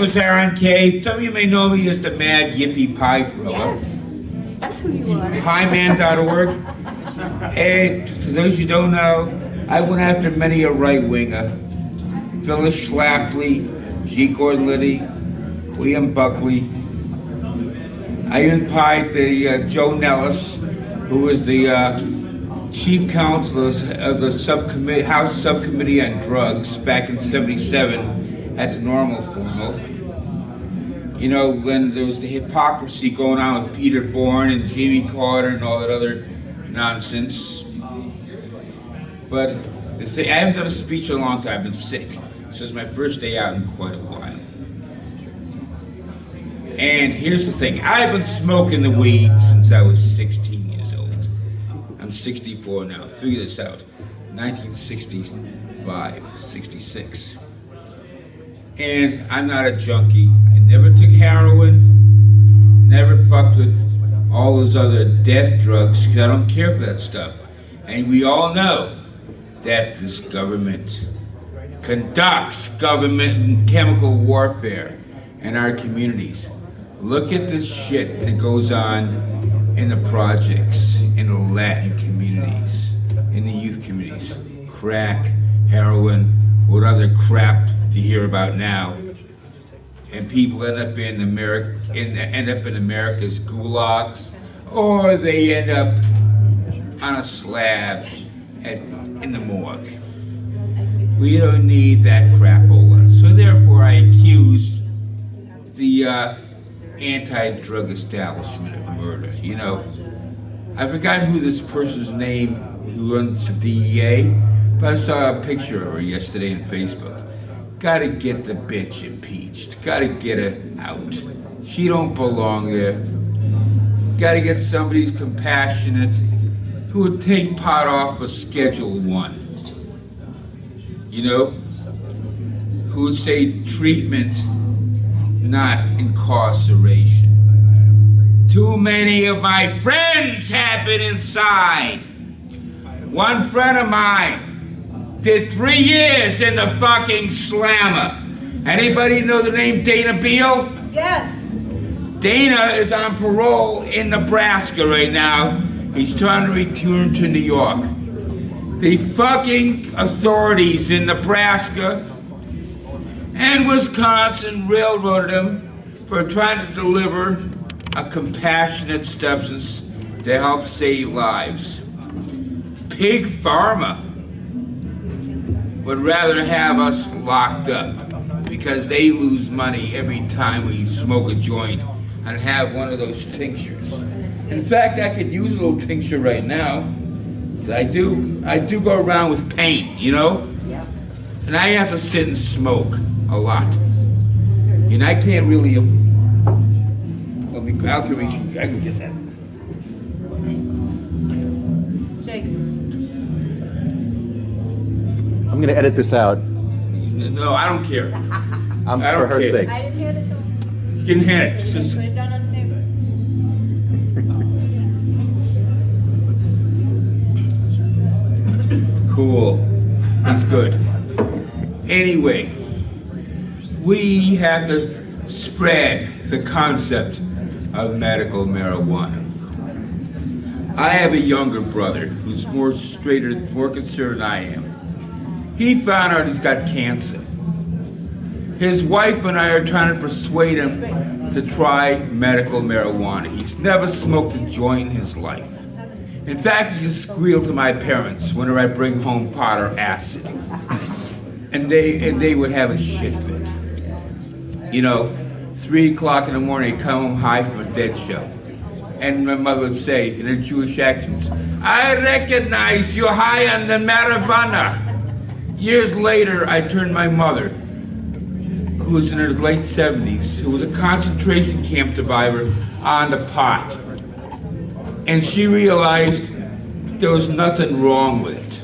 is Aaron K. Some of you may know me as the Mad Yippie Pie Thrower. Yes, that's who you are. Highman.org. And for those you don't know, I went after many a right-winger. Phyllis Schlafly, G. Gordon Liddy, William Buckley. I even pied the Joe Nellis, who was the chief counsel of the House Subcommittee on Drugs back in '77 at the Normal Formal. You know, when there was the hypocrisy going on with Peter Bourne and Jimmy Carter and all that other nonsense. But I haven't done a speech in a long time. I've been sick. So it's my first day out in quite a while. And here's the thing. I've been smoking the weed since I was 16 years old. I'm 64 now. Figure this out. 1965, 66. And I'm not a junkie. I never took heroin. Never fucked with all those other death drugs because I don't care for that stuff. And we all know that this government conducts government and chemical warfare in our communities. Look at this shit that goes on in the projects, in the Latin communities, in the youth communities. Crack, heroin, what other crap you hear about now. And people end up in America's gulags, or they end up on a slab in the morgue. We don't need that crapola. So therefore I accuse the anti-drug establishment of murder. You know, I forgot who this person's name who runs the DEA, but I saw a picture of her yesterday on Facebook. Gotta get the bitch impeached. Gotta get her out. She don't belong there. Gotta get somebody who's compassionate, who would take pot off of Schedule 1. You know? Who would say treatment, not incarceration. Too many of my friends have been inside. One friend of mine did 3 years in the fucking slammer. Anybody know the name Dana Beal? Yes. Dana is on parole in Nebraska right now. He's trying to return to New York. The fucking authorities in Nebraska and Wisconsin railroaded him for trying to deliver a compassionate substance to help save lives. Pig Pharma would rather have us locked up because they lose money every time we smoke a joint and have one of those tinctures. In fact, I could use a little tincture right now. I do go around with pain, you know? Yep. And I have to sit and smoke a lot. And I can't really, I can get that. Shake. I'm going to edit this out. No, I don't care. For her care. sake. I didn't hand it to him. You can hand it. Just Put it down on the table. cool. He's good. Anyway, we have to spread the concept of medical marijuana. I have a younger brother who's more conservative than I am. He found out he's got cancer. His wife and I are trying to persuade him to try medical marijuana. He's never smoked a joint in his life. In fact, he just squealed to my parents whenever I bring home pot or acid. And they would have a shit fit. You know, 3 o'clock in the morning, he'd come home high from a dead show. And my mother would say, in her Jewish accents, I recognize you high on the marijuana. Years later, I turned my mother, who was in her late 70s, who was a concentration camp survivor, on the pot. And she realized there was nothing wrong with it.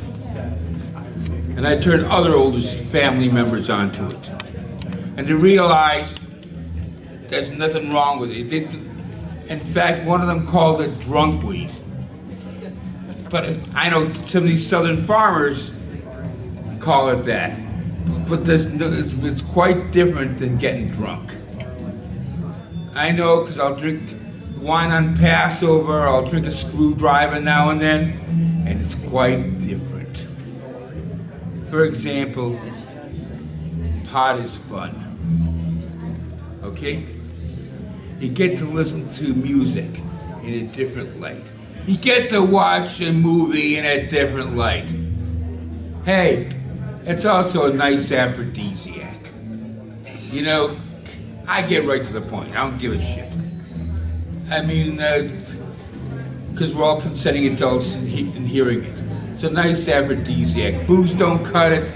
And I turned other older family members onto it. And to realize there's nothing wrong with it. In fact, one of them called it drunk weed. But I know some of these southern farmers call it that. but it's quite different than getting drunk. I know, because I'll drink wine on Passover, I'll drink a screwdriver now and then, and it's quite different. For example, pot is fun. Okay? You get to listen to music in a different light. You get to watch a movie in a different light. Hey, it's also a nice aphrodisiac. You know, I get right to the point. I don't give a shit. I mean, because we're all consenting adults and hearing it. It's a nice aphrodisiac. Booze don't cut it.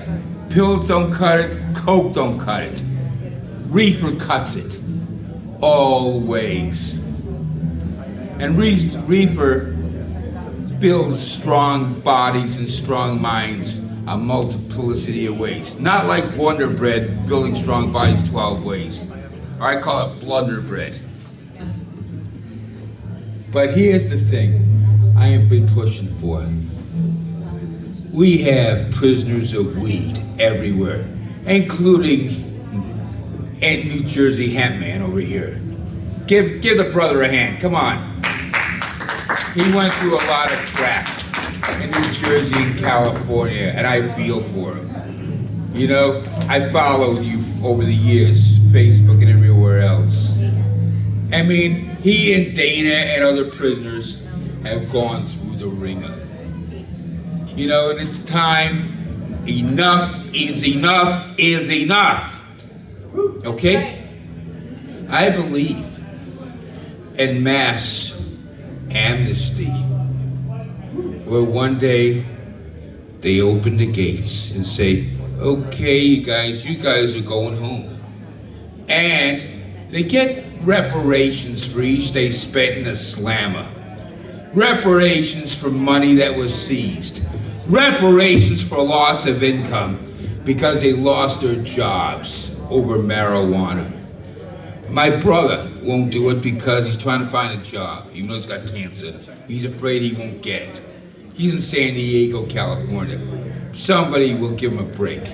Pills don't cut it. Coke don't cut it. Reefer cuts it. Always. And reefer builds strong bodies and strong minds a multiplicity of ways. Not like Wonder Bread building strong bodies 12 ways. Or I call it blunder bread. But here's the thing I have been pushing for. We have prisoners of weed everywhere, including New Jersey Hemp man over here. Give the brother a hand, come on. He went through a lot of crap in New Jersey and California, and I feel for him. You know, I followed you over the years, Facebook and everywhere else. I mean, he and Dana and other prisoners have gone through the ringer. You know, and it's time. Enough is enough is enough. Okay? I believe in mass amnesty, where one day they open the gates and say, okay, you guys are going home. And they get reparations for each day spent in a slammer. Reparations for money that was seized. Reparations for loss of income because they lost their jobs over marijuana. My brother won't do it because he's trying to find a job, even though he's got cancer. He's afraid he won't get it. He's in San Diego, California. Somebody will give him a break.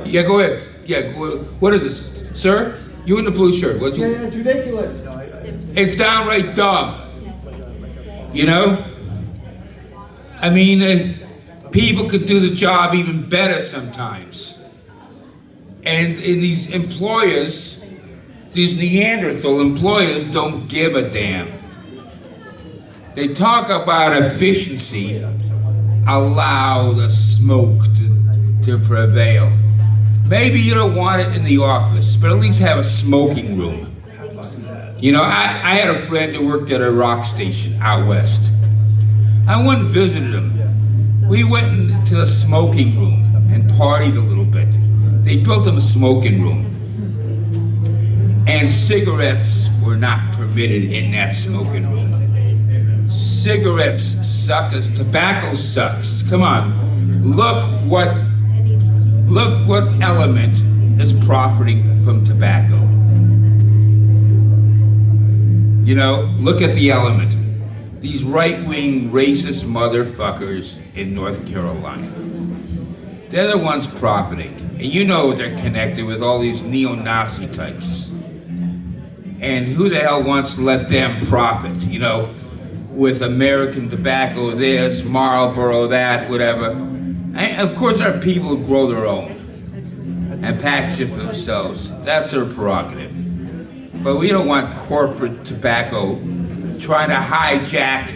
Yeah, go ahead. Yeah, what is this? Sir? You in the blue shirt. What's Yeah, it's ridiculous. It's downright dumb. You know? I mean, people could do the job even better sometimes. And in these employers, these Neanderthal employers don't give a damn. They talk about efficiency, allow the smoke to prevail. Maybe you don't want it in the office, but at least have a smoking room. You know, I had a friend who worked at a rock station out west. I went and visited him. We went into the smoking room and partied a little bit. They built him a smoking room. And cigarettes were not permitted in that smoking room. Cigarettes suck, tobacco sucks. Come on, look what element is profiting from tobacco. You know, look at the element. These right-wing racist motherfuckers in North Carolina. They're the ones profiting. And you know they're connected with all these neo-Nazi types. And who the hell wants to let them profit, you know, with American tobacco this, Marlboro that, whatever. And of course there are people who grow their own and package it for themselves. That's their prerogative. But we don't want corporate tobacco trying to hijack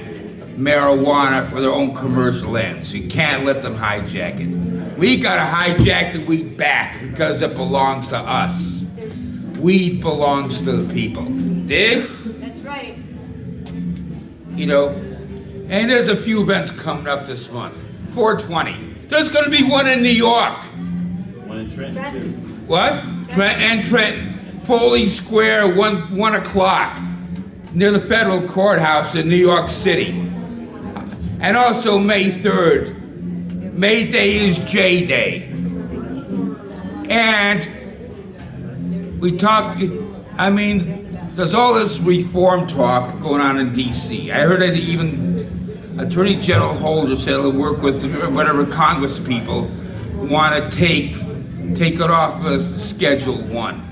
marijuana for their own commercial ends. You can't let them hijack it. We gotta hijack the weed back because it belongs to us. Weed belongs to the people. Dig? That's right. You know, and there's a few events coming up this month. 420. There's going to be one in New York. One in Trenton, too. What? Trenton. Foley Square, 1 o'clock, near the federal courthouse in New York City. And also May 3rd. May Day is J Day. And we talked, I mean, there's all this reform talk going on in D.C. I heard that even Attorney General Holder said he'll work with whatever Congress people want to take Take it off of Schedule 1.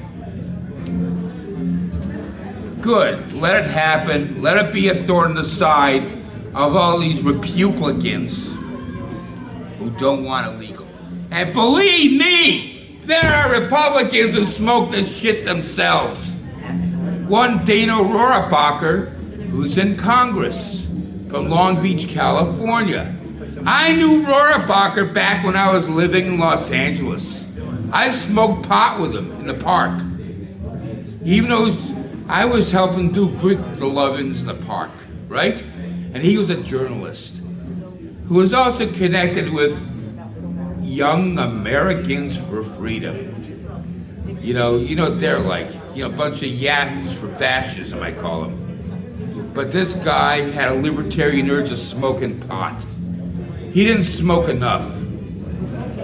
Good. Let it happen. Let it be a thorn in the side of all these Republicans who don't want it legal. And believe me, there are Republicans who smoke this shit themselves. One Dana Rohrabacher, who's in Congress from Long Beach, California. I knew Rohrabacher back when I was living in Los Angeles. I smoked pot with him in the park. Even though I was helping do Greek lovins in the park, right? And he was a journalist who was also connected with Young Americans for Freedom. You know what they're like. A bunch of yahoos for fascism, I call them. But this guy had a libertarian urge of smoking pot. He didn't smoke enough.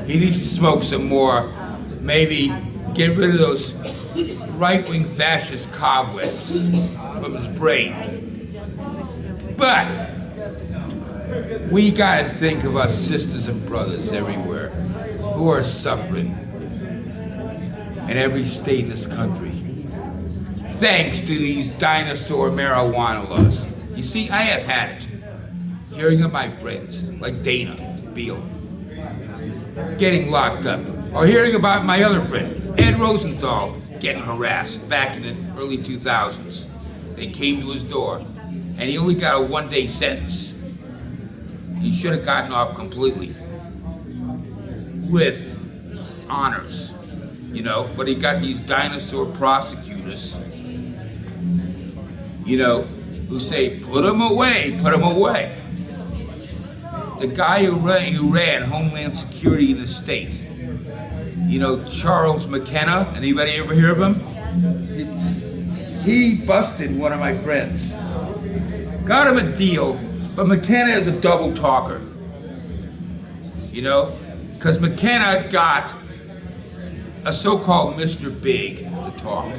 He needs to smoke some more. Maybe get rid of those right-wing fascist cobwebs from his brain. But we gotta think of our sisters and brothers everywhere who are suffering in every state in this country, thanks to these dinosaur marijuana laws. You see, I have had it. Hearing of my friends, like Dana Beal, getting locked up. Or hearing about my other friend, Ed Rosenthal, getting harassed back in the early 2000s. They came to his door, and he only got a 1-day sentence. He should have gotten off completely with honors, but he got these dinosaur prosecutors, who say, put him away, put him away. The guy who ran Homeland Security in the state, Charles McKenna, anybody ever hear of him? He busted one of my friends. Got him a deal, but McKenna is a double talker. Because McKenna got a so-called Mr. Big to talk.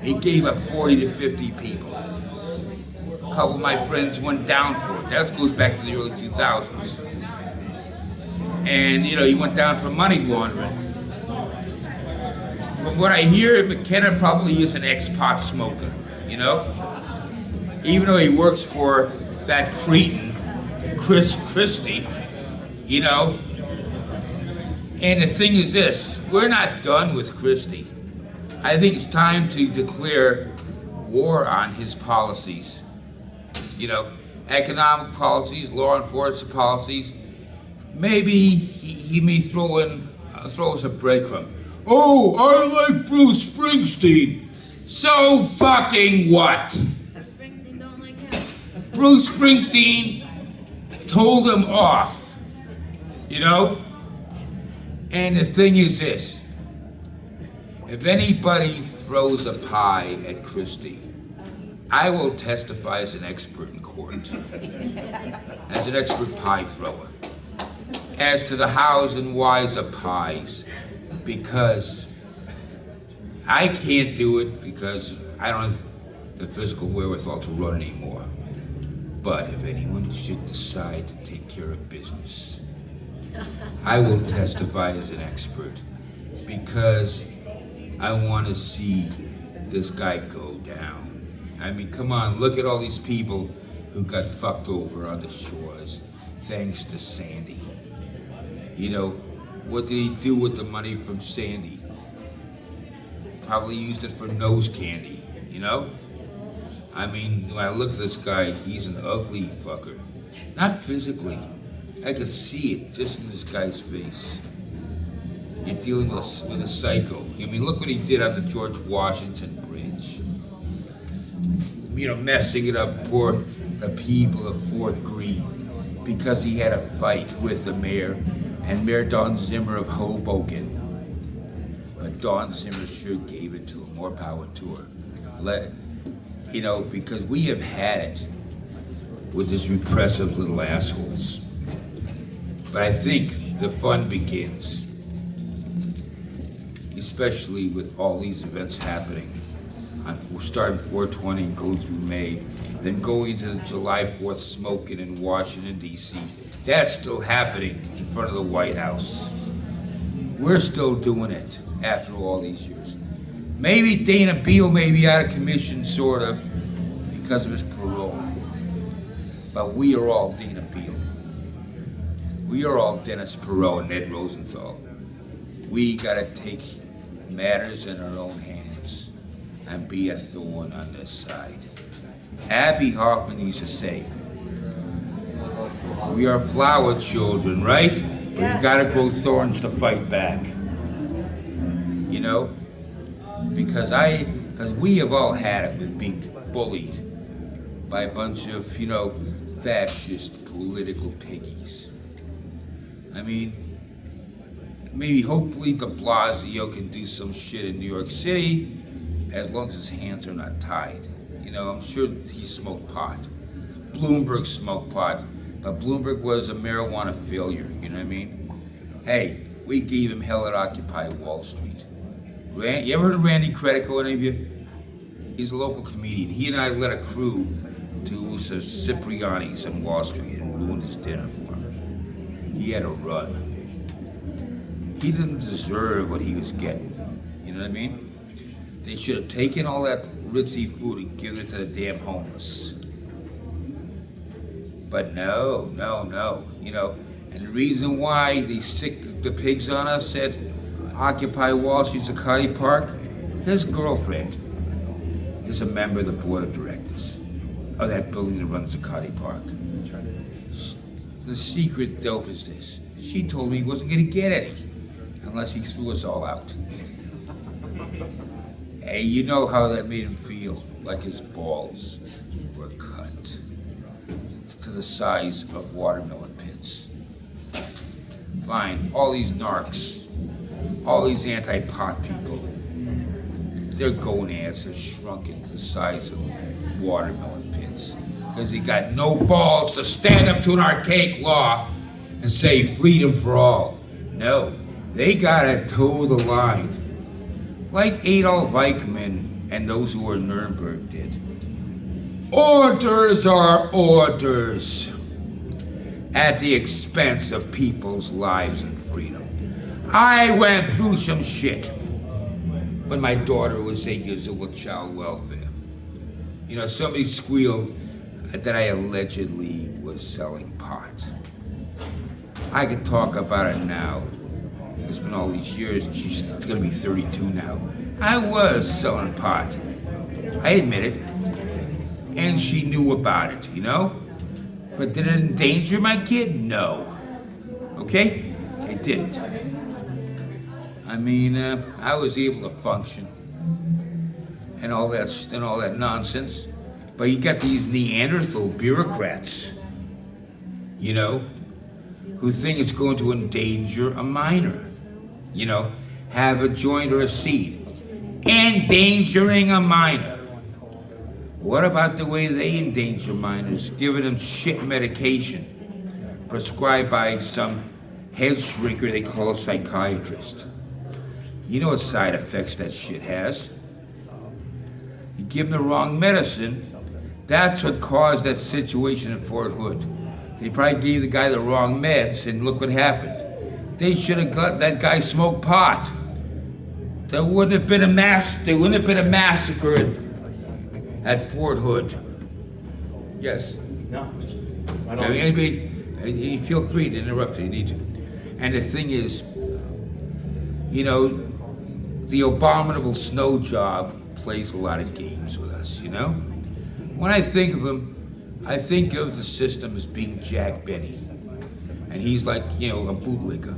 He gave up 40 to 50 people. A couple of my friends went down for it. That goes back to the early 2000s. And, he went down for money laundering. From what I hear, McKenna probably is an ex-pot smoker, Even though he works for that cretin, Chris Christie, And the thing is this, we're not done with Christie. I think it's time to declare war on his policies. Economic policies, law enforcement policies. Maybe he may throw us a breadcrumb. Oh, I like Bruce Springsteen. So fucking what? Springsteen don't like him. Bruce Springsteen told him off. And the thing is this. If anybody throws a pie at Christie, I will testify as an expert in court. As an expert pie thrower. As to the hows and whys of pies. Because I can't do it because I don't have the physical wherewithal to run anymore. But if anyone should decide to take care of business, I will testify as an expert because I want to see this guy go down. I mean, come on, look at all these people who got fucked over on the shores thanks to Sandy. What did he do with the money from Sandy? Probably used it for nose candy, I mean, when I look at this guy, he's an ugly fucker. Not physically. I could see it just in this guy's face. You're dealing with a psycho. I mean, look what he did on the George Washington Bridge. Messing it up for the people of Fort Greene because he had a fight with the mayor and Mayor Don Zimmer of Hoboken. But Don Zimmer sure gave it to him. More power to her. Because we have had it with these repressive little assholes. But I think the fun begins, especially with all these events happening. Starting 420 and go through May, then going to the July 4th smoking in Washington, D.C. That's still happening in front of the White House. We're still doing it after all these years. Maybe Dana Beal may be out of commission, sort of, because of his parole. But we are all Dana Beal. We are all Dennis Perot and Ned Rosenthal. We gotta take matters in our own hands and be a thorn on this side. Abby Hoffman used to say, we are flower children, right? But we gotta grow thorns to fight back. You know? Because we have all had it with being bullied by a bunch of, fascist political piggies. I mean, maybe hopefully de Blasio can do some shit in New York City as long as his hands are not tied. I'm sure he smoked pot. Bloomberg smoked pot, but Bloomberg was a marijuana failure, you know what I mean? Hey, we gave him hell at Occupy Wall Street. You ever heard of Randy Credico, any of you? He's a local comedian. He and I led a crew to Cipriani's on Wall Street and ruined his dinner for him. He had to run. He didn't deserve what he was getting. You know what I mean? They should have taken all that ritzy food and given it to the damn homeless. But no. And the reason why they sick the pigs on us at Occupy Wall Street, Zuccotti Park, his girlfriend is a member of the board of directors of that building that runs Zuccotti Park. The secret dope is this. She told me he wasn't going to get any unless he threw us all out. Hey, you know how that made him feel, like his balls were cut to the size of watermelon pits. Fine, all these narcs, all these anti-pot people, their gonads have shrunken to the size of watermelon pits because they got no balls to stand up to an archaic law and say freedom for all. No, they gotta toe the line. Like Adolf Eichmann and those who were in Nuremberg did. Orders are orders at the expense of people's lives and freedom. I went through some shit when my daughter was 8 years old with child welfare. Somebody squealed that I allegedly was selling pot. I could talk about it now. It's been all these years, and she's gonna be 32 now. I was selling pot. I admit it. And she knew about it, But did it endanger my kid? No. Okay? It didn't. I mean, I was able to function and all that nonsense. But you got these Neanderthal bureaucrats, who think it's going to endanger a minor. Have a joint or a seed. Endangering a minor. What about the way they endanger minors, giving them shit medication prescribed by some head shrinker they call a psychiatrist? You know what side effects that shit has. You give them the wrong medicine, that's what caused that situation in Fort Hood. They probably gave the guy the wrong meds, and look what happened. They should have let that guy smoke pot. There wouldn't have been a massacre at Fort Hood. Yes. No. You feel free to interrupt if you need to. And the thing is, the abominable snow job plays a lot of games with us, When I think of him, I think of the system as being Jack Benny. And he's like, a bootlicker.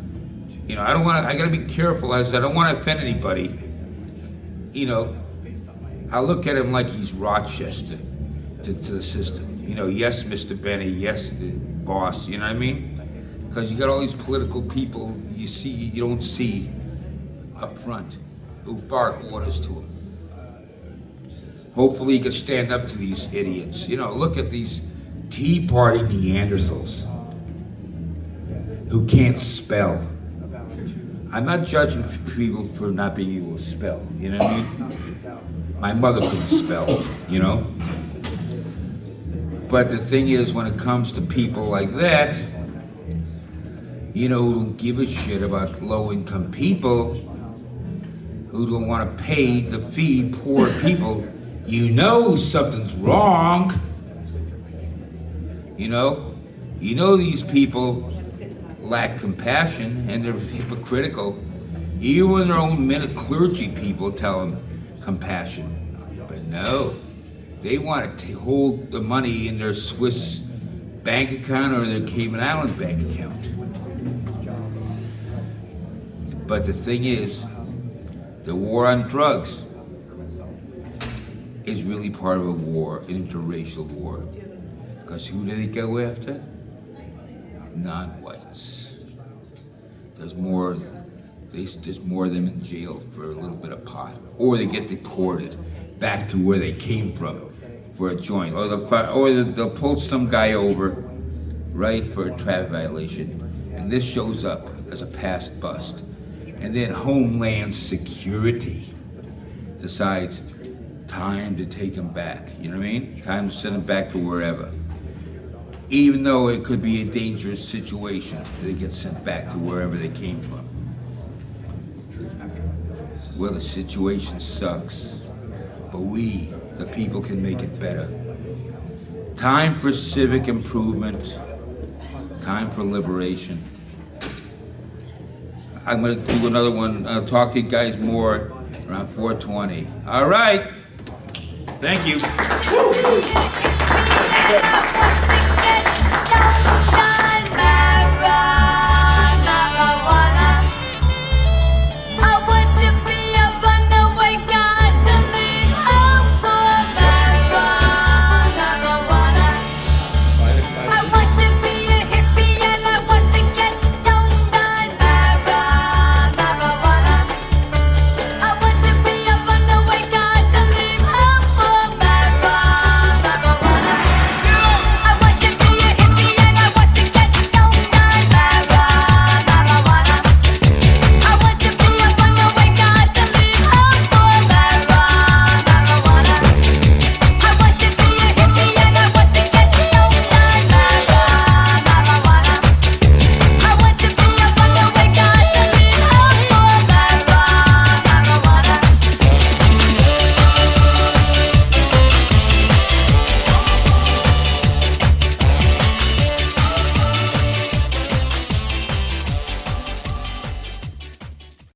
I gotta be careful as I don't want to offend anybody. I look at him like he's Rochester to the system. Yes, Mr. Benny, yes, the boss, you know what I mean? Because you got all these political people you don't see up front who bark orders to him. Hopefully he can stand up to these idiots. Look at these Tea Party Neanderthals who can't spell. I'm not judging people for not being able to spell, you know what I mean? My mother couldn't spell, But the thing is, when it comes to people like that, who don't give a shit about low-income people, who don't want to pay to feed poor people, something's wrong. These people lack compassion and they're hypocritical. Even when their own clergy people tell them compassion. But no, they want to hold the money in their Swiss bank account or their Cayman Island bank account. But the thing is, the war on drugs is really part of a war, an interracial war. Because who do they go after? Non-whites. There's more of them in jail for a little bit of pot. Or they get deported back to where they came from for a joint. Or they'll pull some guy over, right, for a traffic violation. And this shows up as a past bust. And then Homeland Security decides time to take him back. You know what I mean? Time to send him back to wherever. Even though it could be a dangerous situation, they get sent back to wherever they came from. Well, the situation sucks, but we, the people, can make it better. Time for civic improvement. Time for liberation. I'm going to do another one. I'll talk to you guys more around 4:20. All right. Thank you.